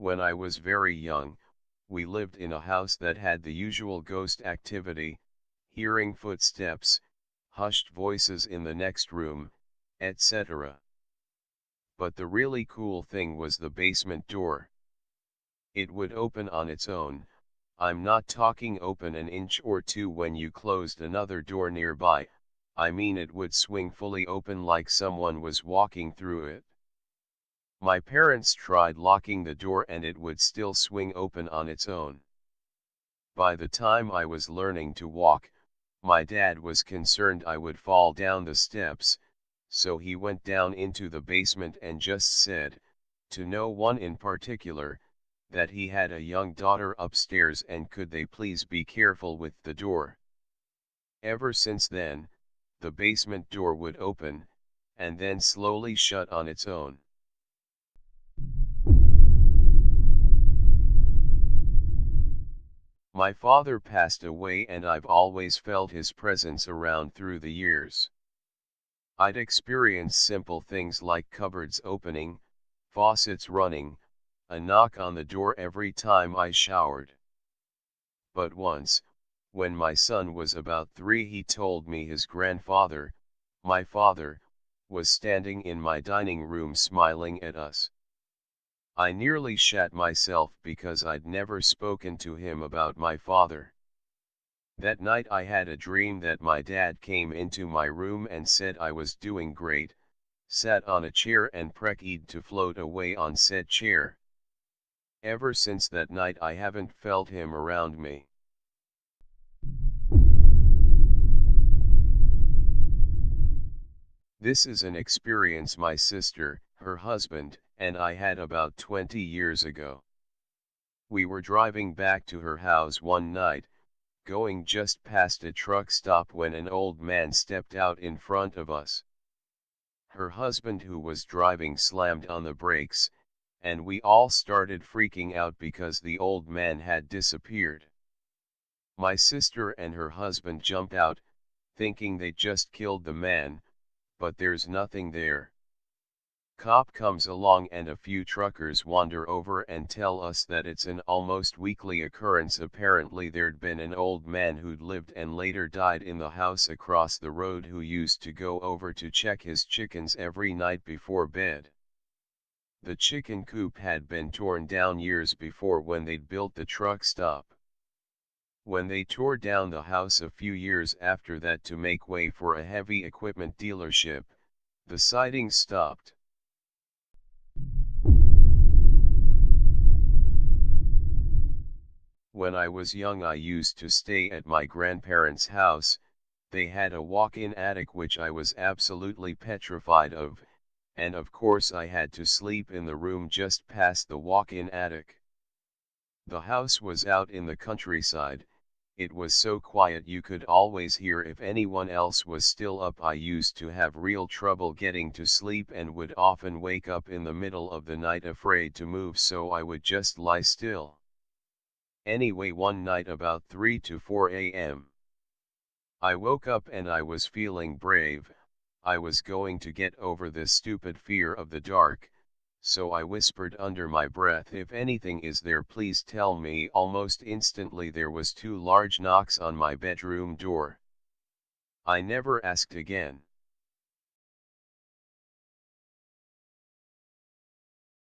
When I was very young, we lived in a house that had the usual ghost activity, hearing footsteps, hushed voices in the next room, etc. But the really cool thing was the basement door. It would open on its own. I'm not talking open an inch or two when you closed another door nearby, I mean it would swing fully open like someone was walking through it. My parents tried locking the door and it would still swing open on its own. By the time I was learning to walk, my dad was concerned I would fall down the steps, so he went down into the basement and just said, to no one in particular, that he had a young daughter upstairs and could they please be careful with the door. Ever since then, the basement door would open, and then slowly shut on its own. My father passed away and I've always felt his presence around through the years. I'd experience simple things like cupboards opening, faucets running, a knock on the door every time I showered. But once, when my son was about 3, he told me his grandfather, my father, was standing in my dining room smiling at us. I nearly shat myself because I'd never spoken to him about my father. That night I had a dream that my dad came into my room and said I was doing great, sat on a chair and preceded to float away on said chair. Ever since that night I haven't felt him around me. This is an experience my sister, her husband, and I had about 20 years ago. We were driving back to her house one night, going just past a truck stop when an old man stepped out in front of us. Her husband who was driving slammed on the brakes, and we all started freaking out because the old man had disappeared. My sister and her husband jumped out, thinking they just killed the man, but there's nothing there. Cop comes along and a few truckers wander over and tell us that it's an almost weekly occurrence. Apparently there'd been an old man who'd lived and later died in the house across the road who used to go over to check his chickens every night before bed. The chicken coop had been torn down years before when they'd built the truck stop. When they tore down the house a few years after that to make way for a heavy equipment dealership, the sightings stopped. When I was young I used to stay at my grandparents' house. They had a walk-in attic which I was absolutely petrified of, and of course I had to sleep in the room just past the walk-in attic. The house was out in the countryside. It was so quiet you could always hear if anyone else was still up. I used to have real trouble getting to sleep and would often wake up in the middle of the night afraid to move, so I would just lie still. Anyway, one night about 3 to 4 a.m. I woke up and I was feeling brave. I was going to get over this stupid fear of the dark, so I whispered under my breath, "If anything is there, please tell me." Almost instantly there was 2 large knocks on my bedroom door. I never asked again.